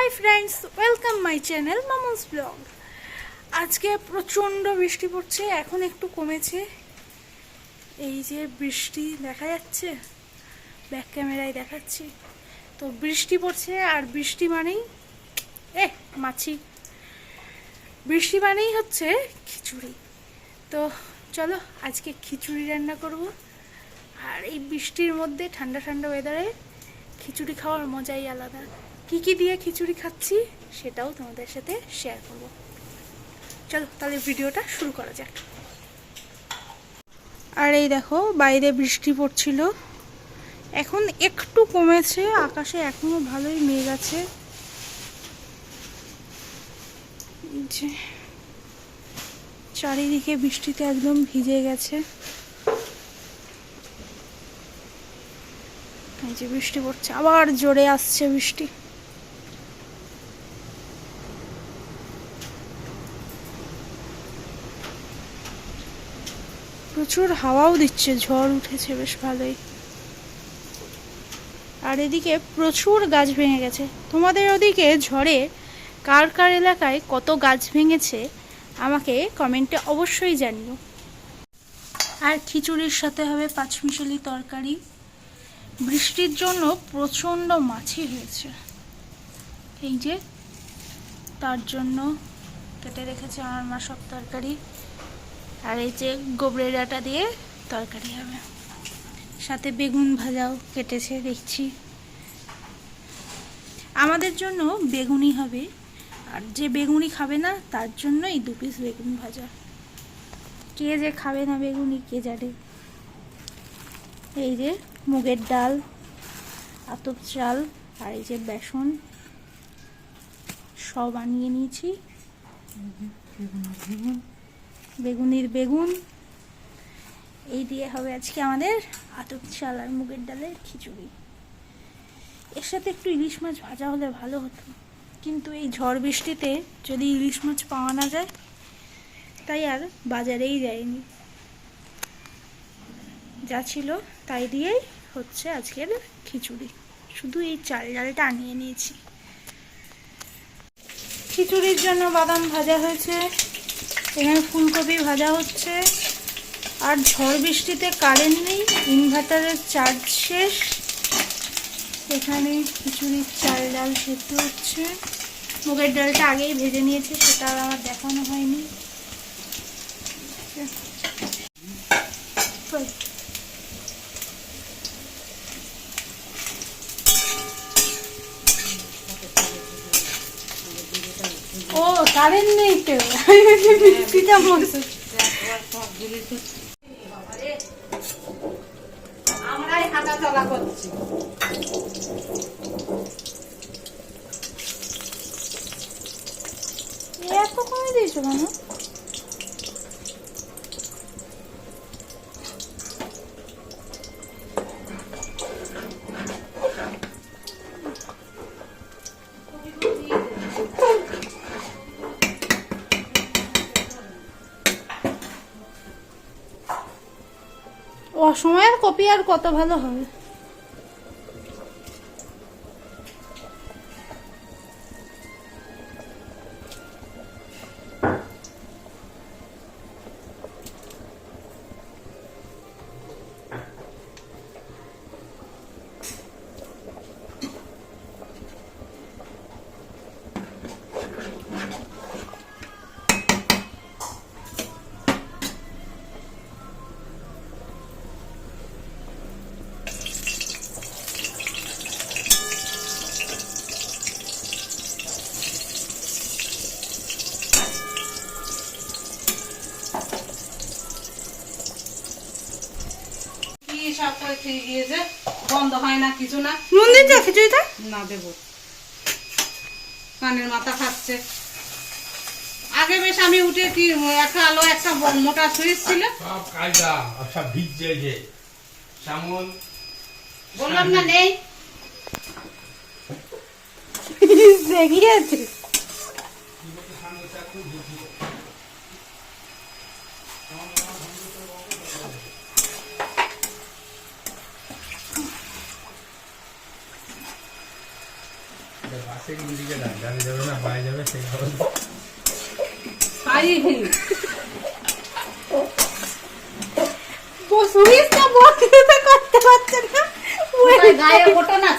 High friends, welcome my channel Mamus blog. আজকে প্রচণ্ড বৃষ্টি পড়ছে, এখন একটু কমেছে। এই যে বৃষ্টি দেখা যাচ্ছে, ব্যাক ক্যামেরায় দেখাচ্ছি। তো বৃষ্টি পড়ছে, আর বৃষ্টি মানেই মাছি, বৃষ্টি মানেই হচ্ছে খিচুড়ি। তো চলো আজকে খিচুড়ি রান্না করব। আর এই বৃষ্টির মধ্যে ঠান্ডা ঠান্ডা ওয়েদারে খিচুড়ি খাওয়ার মজাই আলাদা। কি কি দিয়ে খিচুড়ি খাচ্ছি সেটাও তোমাদের সাথে শেয়ার করব। চলো তাহলে ভিডিওটা শুরু করা যাক। আর এই দেখো, বাইরে বৃষ্টি পড়ছিল, এখন একটু কমেছে। আকাশে এখনো ভালোই মেঘ আছে। যে চারিদিকে বৃষ্টিতে একদম ভিজে গেছে। এই যে বৃষ্টি পড়ছে, আবার জোরে আসছে বৃষ্টি। প্রচুর হাওয়াও দিচ্ছে, ঝড় উঠেছে বেশ ভালোই। আর এদিকে প্রচুর গাছ ভেঙে গেছে। তোমাদের ওদিকে ঝড়ে কার কার এলাকায় কত গাছ ভেঙেছে আমাকে কমেন্টে অবশ্যই জানিও। আর খিচুড়ির সাথে হবে পাঁচমিশালি তরকারি। বৃষ্টির জন্য প্রচণ্ড মাছি হয়েছে, এই যে তার জন্য কেটে রেখেছে আমার মা সব তরকারি। আর এই যে গোবরের ডাঁটা দিয়ে তরকারি হবে, সাথে বেগুন ভাজাও কেটেছে দেখছি। আমাদের জন্য বেগুনি হবে, আর যে বেগুনি খাবে না তার জন্যই 2 পিস বেগুন ভাজা। কে যে খাবে না বেগুনি কে জানে। এই যে মুগের ডাল, আতপ চাল, আর এই যে বেসন সব আনিয়ে নিয়েছি। বেগুনির বেগুন, এই দিয়ে হবে আজকে আমাদের আতপ চাল আর মুগের ডালের খিচুড়ি। এর সাথে একটু ইলিশ মাছ ভাজা হলে ভালো হতো, কিন্তু এই ঝড় বৃষ্টিতে যদি ইলিশ মাছ পাওয়া না যায় তাই আর বাজারেই যায়নি। যা ছিল তাই দিয়েই হচ্ছে আজকের খিচুড়ি। শুধু এই চাল ডালটা আনিয়ে নিয়েছি। খিচুড়ির জন্য বাদাম ভাজা হয়েছে, এখানে ফুলকপি ভাজা হচ্ছে। আর ঝড় বৃষ্টিতে কারেন্ট নেই, ইনভার্টারের চার্জ শেষ। এখানে খিচুড়ির চাল ডাল সেদ্ধ হচ্ছে। মুগের ডালটা আগেই ভেজে নিয়েছে, সেটা আর আমার দেখানো হয়নি। ও কারেন্ট নেই তো, মিষ্টিটা মরছে। আমরাই হাঁটা চলা করছি। এত কমে দিয়েছো কেন? অসময়ের কপি আর কত ভালো হবে। বন্ধ হয় না কিছু না। নুন দিতে খিচুড়িটা না দেব, কানের মাথা খাচ্ছে। আগে বেশ আমি উঠে কি একটা আলো একটা মোটা সুইচ ছিল, সব কায়দা সব ভিজে যে সামন বললাম না নেই। দেখিয়েছে। পাশের ইন্ডিকেটার যারা যাবে না বাইরে যাবে সেই খবর সুইচটা বন্ধ করতে পারছে না। গায়ে ওটা না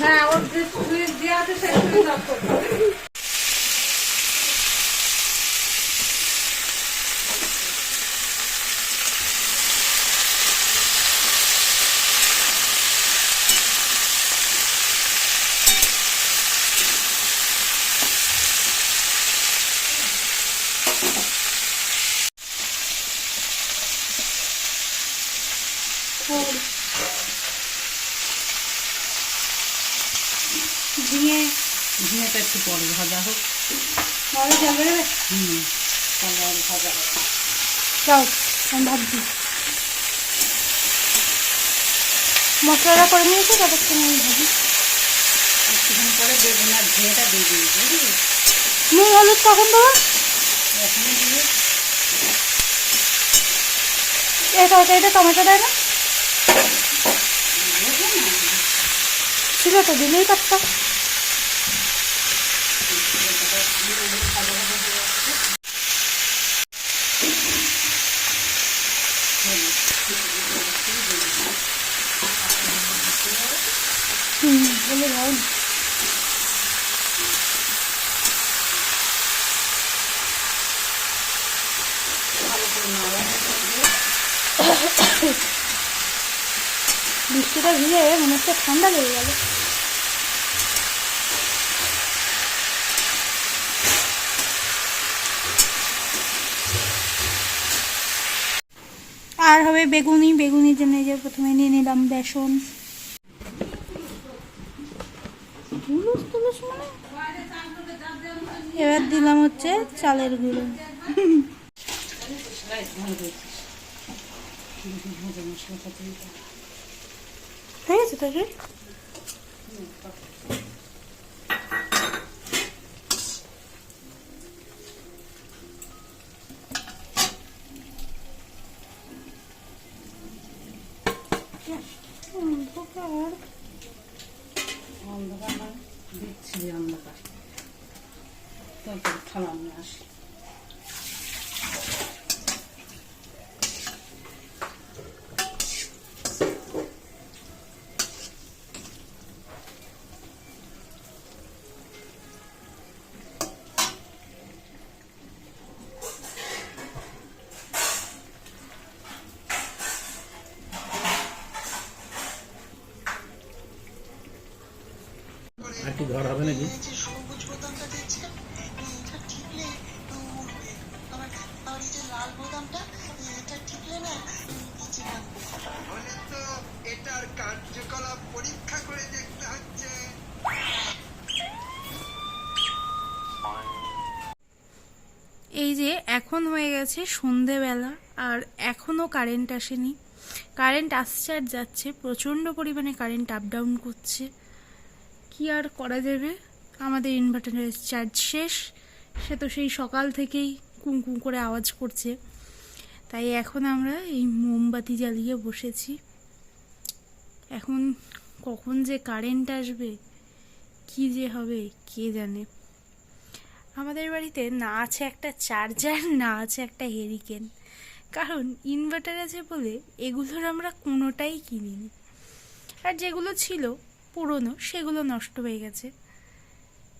হ্যাঁ, ওর যে সুইচ দেওয়া আছে সেই সুইচ অফ করতে হবে। ঝিঙেটা একটু পরে ভাজা হোক। পরে যাবে তারপর ভাজা হোক। যাও, আমি ভাবছি মশলাটা করে নিয়েছি, ততক্ষণ আমি ভাবি। একটুখানি পরে বেগুন আর ঝিঙেটা দিয়ে দিবি, বুঝলি? নুন হলুদ কখন দেবো? এখনই দিয়ে এই তরকারিটা টমেটো দেয় না? ছিল তো, দিলেই পারতাম। বলে ভাই বৃষ্টিটা ভিজে মনে হচ্ছে ঠান্ডা লেগে গেল। আর হবে বেগুনি। বেগুনির জন্য এই যে প্রথমে নিয়ে নিলাম বেসন। এবার দিলাম হচ্ছে চালের গুঁড়ো। হয়ে গেছে তাহলে। অন্ধকার দিচ্ছি, অন্ধকার তারপর থালা নিয়ে আসি। আর কি ঘর হবে নাকি? এটার কার্যকলাপ পরীক্ষা করে দেখতে হচ্ছে। এই যে এখন হয়ে গেছে সন্ধেবেলা, আর এখনও কারেন্ট আসেনি। কারেন্ট আসছে আর যাচ্ছে, প্রচণ্ড পরিমাণে কারেন্ট আপ ডাউন করছে। কি আর করা যাবে, আমাদের ইনভার্টারের চার্জ শেষ। সে তো সেই সকাল থেকেই কুঁ করে আওয়াজ করছে। তাই এখন আমরা এই মোমবাতি জ্বালিয়ে বসেছি। এখন কখন যে কারেন্ট আসবে, কি যে হবে কে জানে। আমাদের বাড়িতে না আছে একটা চার্জার, না আছে একটা হেরিকেন। কারণ ইনভার্টার আছে বলে এগুলোর আমরা কোনোটাই কিনিনি। আর যেগুলো ছিল পুরনো সেগুলো নষ্ট হয়ে গেছে।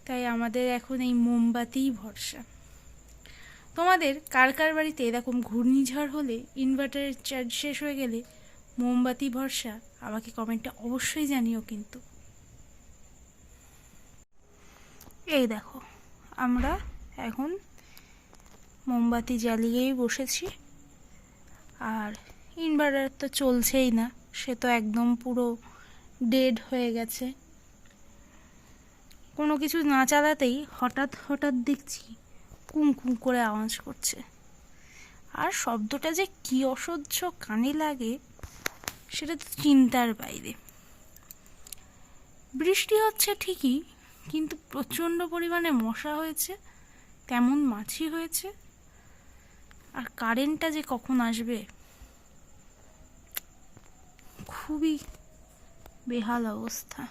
তাই আমাদের এখন এই মোমবাতিই ভরসা। তোমাদের কার কার বাড়িতে এরকম ঘূর্ণিঝড় হলে ইনভার্টারের চার্জ শেষ হয়ে গেলে মোমবাতি ভরসা, আমাকে কমেন্টে অবশ্যই জানিও কিন্তু। এই দেখো, আমরা এখন মোমবাতি জ্বালিয়েই বসেছি। আর ইনভার্টার তো চলছেই না, সে তো একদম পুরো ডেড হয়ে গেছে। কোনো কিছু না চালাতেই হঠাৎ হঠাৎ দেখছি কুঁ কুঁ করে আওয়াজ করছে। আর শব্দটা যে কি অসহ্য কানে লাগে সেটা তো চিন্তার বাইরে। বৃষ্টি হচ্ছে ঠিকই, কিন্তু প্রচণ্ড পরিমাণে মশা হয়েছে, তেমন মাছি হয়েছে। আর কারেন্টটা যে কখন আসবে, খুবই বেহাল অবস্থা।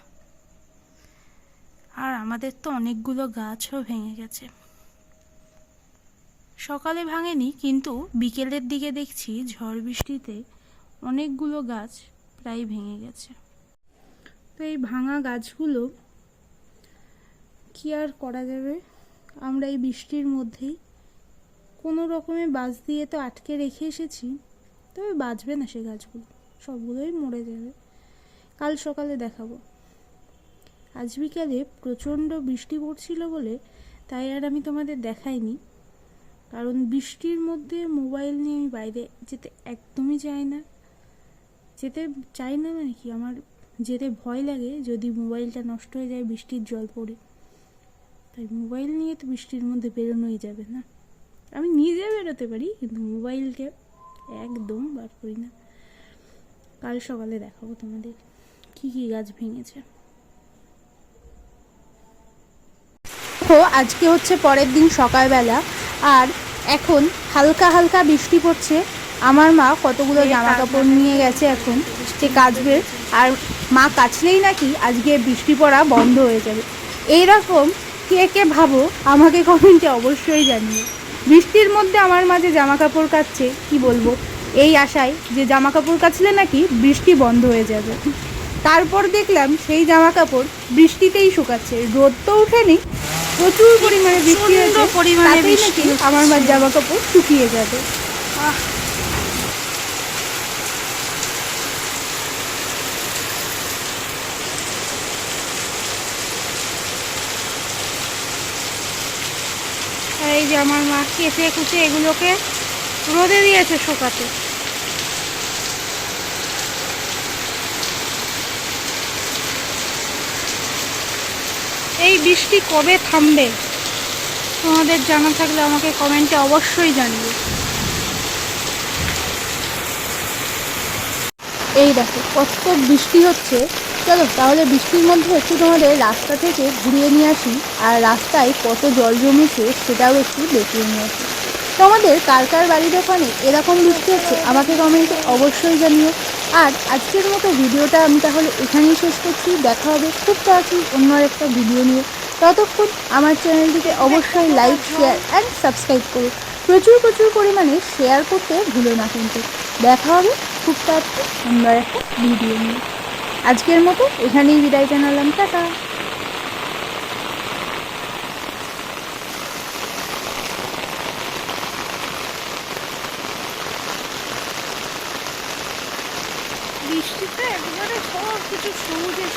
আর আমাদের তো অনেকগুলো গাছও ভেঙে গেছে। সকালে ভাঙেনি, কিন্তু বিকেলের দিকে দেখছি ঝড় বৃষ্টিতে অনেকগুলো গাছ প্রায় ভেঙে গেছে। তো এই ভাঙা গাছগুলো কি আর করা যাবে, আমরা এই বৃষ্টির মধ্যেই কোনো রকমে বাঁশ দিয়ে তো আটকে রেখে এসেছি। তবে বাঁচবে না সে গাছগুলো, সবগুলোই মরে যাবে। কাল সকালে দেখাবো। আজ বিকালে প্রচণ্ড বৃষ্টি পড়ছিল বলে তাই আর আমি তোমাদের দেখাইনি, কারণ বৃষ্টির মধ্যে মোবাইল নিয়ে আমি বাইরে যেতে একদমই যেতে চাই না মানে কি, আমার যেতে ভয় লাগে যদি মোবাইলটা নষ্ট হয়ে যায় বৃষ্টির জল পড়ে। তাই মোবাইল নিয়ে তো বৃষ্টির মধ্যে বেরোনোই যাবে না। আমি নিজে বেরোতে পারি, কিন্তু মোবাইলকে একদম বার করি না। কাল সকালে দেখাবো তোমাদের কি কি গাছ ভেঙেছে। আজকে হচ্ছে পরের দিন সকালবেলা, আর এখন হালকা হালকা বৃষ্টি পড়ছে। আমার মা কতগুলো জামা কাপড় নিয়ে গেছে এখন সে কাচবে, আর মা কাচলেই নাকি আজকে বৃষ্টি পড়া বন্ধ হয়ে যাবে। এইরকম কে কে ভাবো আমাকে কমেন্টে অবশ্যই জানিও। বৃষ্টির মধ্যে আমার মা যে জামা কাপড় কাচছে কি বলবো, এই আশায় যে জামা কাপড় কাচলে নাকি বৃষ্টি বন্ধ হয়ে যাবে। তারপর দেখলাম সেই জামা কাপড় বৃষ্টিতেই শুকাচ্ছে, রোদ তো উঠেনি, প্রচুর পরিমাণে বৃষ্টি হয়েছে, তাতেই নাকি আমার মার জামা কাপড় শুকিয়ে যাবে। আর এই যে আমার মা কেচে কুচে এগুলোকে রোদে দিয়েছে শুকাতে। এই বৃষ্টি কবে থামবে তোমাদের জানা থাকলে আমাকে কমেন্টে অবশ্যই জানিও। এই দেখো কত বৃষ্টি হচ্ছে। চলো তাহলে বৃষ্টির মধ্যে একটু তোমাদের রাস্তা থেকে ঘুরিয়ে নিয়ে আসি, আর রাস্তায় কত জল জমেছে সেটাও একটু দেখিয়ে নিয়ে আসি। তোমাদের কার কার বাড়ির ওখানে এরকম বৃষ্টি হচ্ছে আমাকে কমেন্টে অবশ্যই জানিও। আর আজকের মতো ভিডিওটা আমি তাহলে এখানেই শেষ করছি। দেখা হবে খুব তাড়াতাড়ি অন্য একটা ভিডিও নিয়ে। ততক্ষণ আমার চ্যানেলটিকে অবশ্যই লাইক, শেয়ার অ্যান্ড সাবস্ক্রাইব করো। প্রচুর পরিমাণে শেয়ার করতে ভুলো না কিন্তু। দেখা হবে খুব তাড়াতাড়ি অন্য একটা ভিডিও নিয়ে। আজকের মতো এখানেই বিদায় জানালাম, টাটা। বৃষ্টিতে একবারে সব কিছু সবুজে